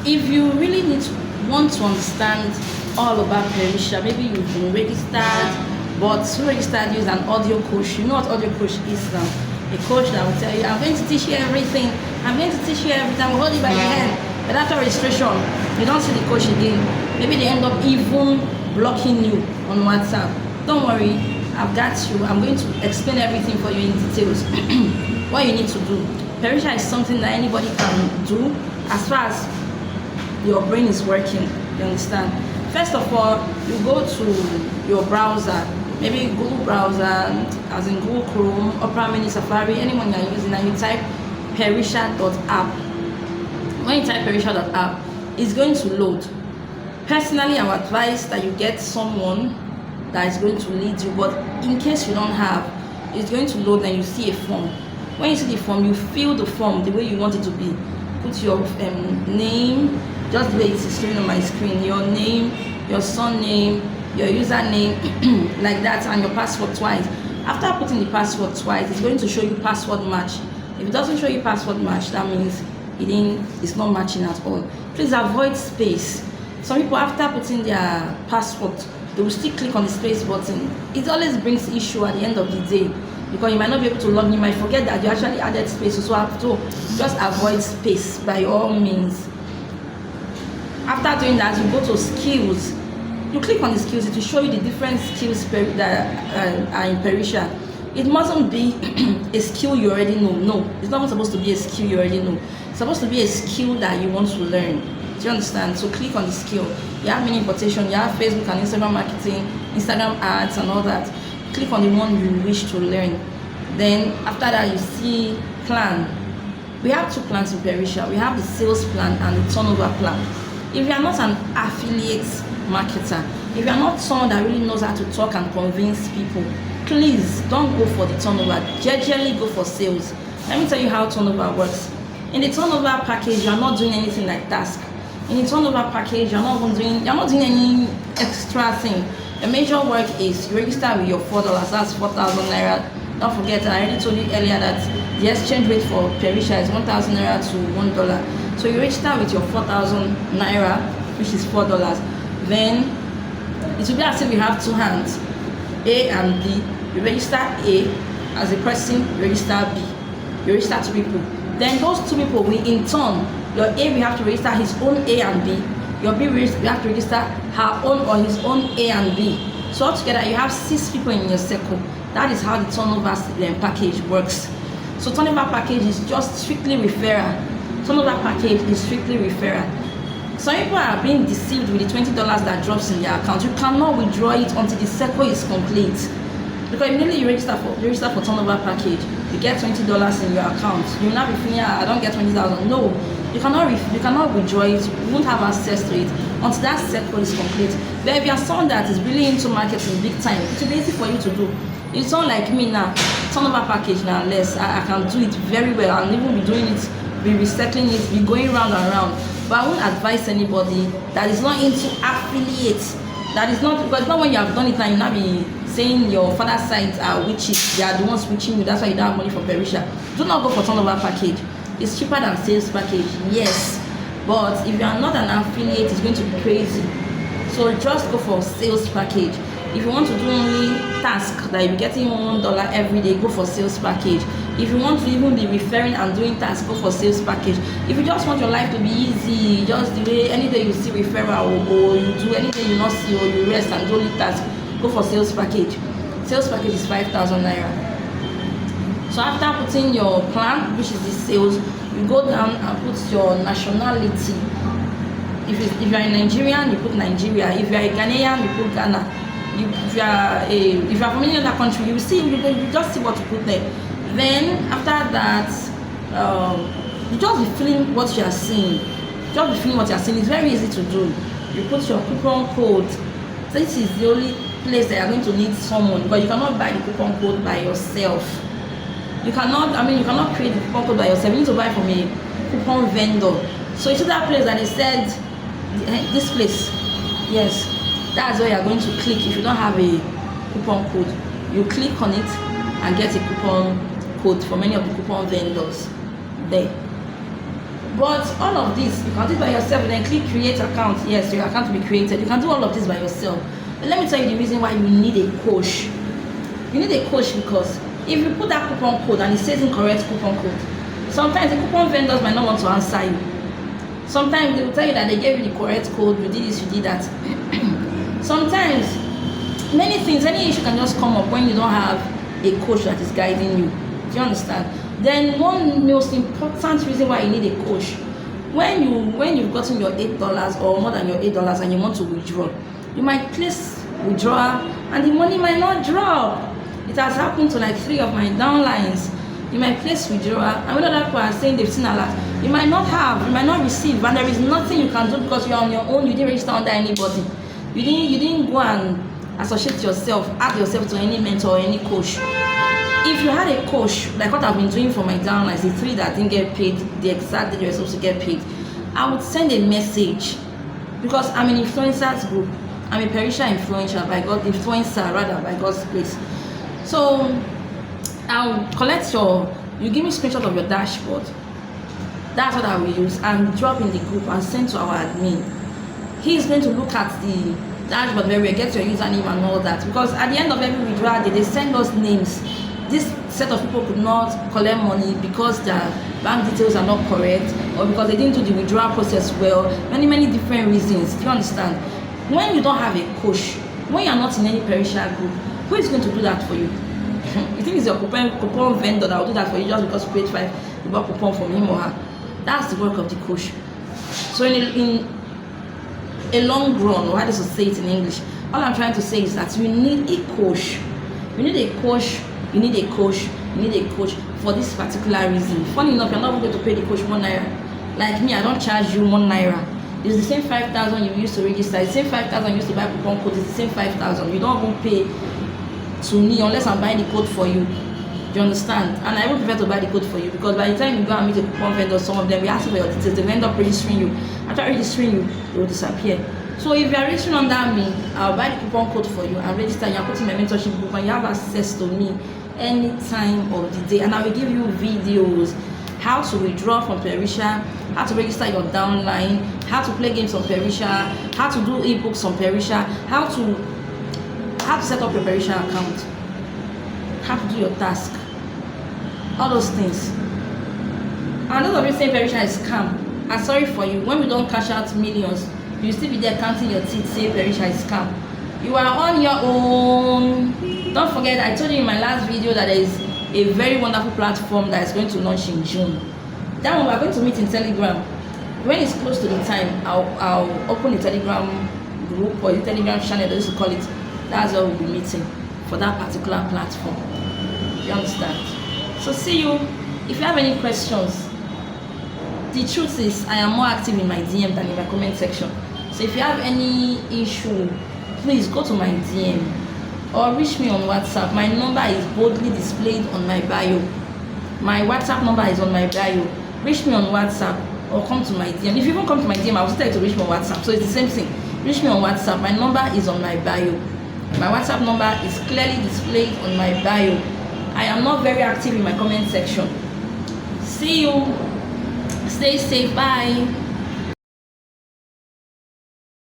if you really want to understand all about PERITIA, maybe you've been registered, but who registered you as an audio coach. You know what audio coach is now? A coach that will tell you, I'm going to teach you everything. I'm going to teach you everything. I will hold you by the hand. But after registration, you don't see the coach again. Maybe they end up even blocking you on WhatsApp. Don't worry, I've got you. I'm going to explain everything for you in details. What you need to do. PERITIA is something that anybody can do as far as your brain is working. You understand? First of all, you go to your browser, maybe Google browser, as in Google Chrome, Opera Mini, Safari, anyone you're using, and you type peritia.app. When you type peritia.app, it's going to load. Personally, I would advise that you get someone that is going to lead you, but in case you don't have, it's going to load and you see a form. When you see the form, you fill the form the way you want it to be. Put your name, just the way it is showing on my screen, your name, your surname, your username, like that, and your password twice. After putting the password twice, it's going to show you password match. If it doesn't show you password match, that means it's not matching at all. Please avoid space. Some people, after putting their password, they will still click on the space button. It always brings issue at the end of the day, because you might not be able to log in. You might forget that you actually added space, so have to just avoid space by all means. After doing that, you go to skills. You click on the skills, it will show you the different skills that are in PERITIA. It mustn't be a skill you already know. No, it's not supposed to be a skill you already know. It's supposed to be a skill that you want to learn. Do you understand? So click on the skill. You have mini importation, you have Facebook and Instagram marketing, Instagram ads and all that. Click on the one you wish to learn. Then after that, you see plan. We have two plans in PERITIA. We have the sales plan and the turnover plan. If you are not an affiliate marketer, if you are not someone that really knows how to talk and convince people, please don't go for the turnover. Generally go for sales. Let me tell you how turnover works. In the turnover package, you are not doing anything like task. In the turnover package, you're not doing any extra thing. The major work is you register with your $4. That's 4,000 naira. Don't forget, I already told you earlier that the exchange rate for PERITIA is 1,000 naira to $1. So you register with your 4,000 naira, which is $4. Then it will be as if you have two hands, A and B. You register A as a person, you register B. You register two people. Then those two people will in turn, your A will have to register his own A and B. Your B will have to register her own or his own A and B. So altogether you have 6 people in your circle. That is how the turnover package works. So turnover package is just strictly referral. Turnover package is strictly referral. Some people are being deceived with the $20 that drops in their account. You cannot withdraw it until the circle is complete. Because immediately you register for turnover package, you get $20 in your account. You will not be feeling, I don't get 20,000. No, you cannot withdraw it. You won't have access to it until that circle is complete. But if you are someone that is really into marketing big time, it will be easy for you to do. It's not like me now. Turnover package now, unless I can do it very well and even be doing it, be recycling it, be going round and round. But I won't advise anybody that is not into affiliates. That is not, because not when you have done it and you now be saying your father's side are witches, they are the ones witching you, that's why you don't have money for PERITIA. Do not go for turnover package. It's cheaper than sales package, yes. But if you are not an affiliate, it's going to be crazy. So just go for sales package. If you want to do only task that you're getting $1 every day, go for sales package. If you want to even be referring and doing tasks, go for sales package. If you just want your life to be easy, just the way any day you see referral or you do any day you not see or you rest and do only task, go for sales package. Sales package is 5,000 naira. So after putting your plan, which is the sales, you go down and put your nationality. If you are a Nigerian, you put Nigeria. If you are a Ghanaian, you put Ghana. If you are from any other country, you just see what to put there. Then after that, you just be feeling what you are seeing. Just be feeling what you are seeing. It's very easy to do. You put your coupon code. This is the only place that you are going to need someone, because you cannot buy the coupon code by yourself. You cannot create the coupon code by yourself. You need to buy from a coupon vendor. So it's that place that they said, this place, yes, that's where you are going to click. If you don't have a coupon code, you click on it and get a coupon code from any of the coupon vendors there. But all of this, you can do it by yourself. Then click create account. Yes, your account will be created. You can do all of this by yourself. But let me tell you the reason why you need a coach. You need a coach because if you put that coupon code and it says incorrect coupon code, sometimes the coupon vendors might not want to answer you. Sometimes they will tell you that they gave you the correct code, you did this, you did that. Sometimes, many things, any issue can just come up when you don't have a coach that is guiding you. Do you understand? Then one most important reason why you need a coach, when you've gotten your $8 or more than your $8 and you want to withdraw, you might place withdrawal and the money might not drop. It has happened to like 3 of my downlines. You might place withdrawal and when other people are saying they've seen a lot, you might not have, you might not receive, and there is nothing you can do because you're on your own. You didn't register under anybody. You didn't go and associate yourself, add yourself to any mentor or any coach. If you had a coach, like what I've been doing for my downlines, the 3 that didn't get paid the exact day they were supposed to get paid, I would send a message because I'm an influencers group. I'm a PERITIA influencer by God's grace. So I'll collect you give me a screenshot of your dashboard. That's what I will use and drop in the group and send to our admin. He's going to look at the dashboard where we get your username and all that, because at the end of every withdrawal they send us names. This set of people could not collect money because their bank details are not correct or because they didn't do the withdrawal process well. Many different reasons. Do you understand? When you don't have a coach, when you're not in any PERITIA group, who is going to do that for you? You think it's your coupon vendor that will do that for you just because you paid 5, you bought coupon from him or her? That's the work of the coach. So in a long run, or how does it say it in English, all I'm trying to say is that you need a coach. You need a coach. You need a coach. You need a coach for this particular reason. Funny enough, you're not going to pay the coach 1 naira. Like me, I don't charge you 1 naira. It's the same 5,000 you used to register. It's the same 5,000 you used to buy coupon code. It's the same 5,000. You don't even pay to me unless I'm buying the code for you. Do you understand? And I would prefer to buy the code for you because by the time you go and meet a coupon vendor, some of them will ask you for your details. They will end up registering you. After registering you, they will disappear. So if you are registering under me, I'll buy the coupon code for you and register. You're putting my mentorship group and you have access to me any time of the day. And I will give you videos, how to withdraw from PERITIA, how to register your downline, how to play games on PERITIA, how to do ebooks on PERITIA, how to set up your PERITIA account, how to do your task, all those things. And those of you saying PERITIA is scam, I'm sorry for you. When we don't cash out millions, you still be there counting your teeth saying PERITIA is scam. You are on your own. Don't forget, I told you in my last video that there is a very wonderful platform that is going to launch in June. That one we're going to meet in Telegram. When it's close to the time, I'll open the Telegram group or the Telegram channel, they used to call it. That's where we'll be meeting for that particular platform. You understand? So see you. If you have any questions, the truth is I am more active in my DM than in my comment section. So if you have any issue, please go to my DM or reach me on WhatsApp. My number is boldly displayed on my bio. My WhatsApp number is on my bio. Reach me on WhatsApp or come to my DM. If you even come to my DM, I will tell you to reach me on WhatsApp. So it's the same thing. Reach me on WhatsApp. My number is on my bio. My WhatsApp number is clearly displayed on my bio. I am not very active in my comment section. See you. Stay safe. Bye.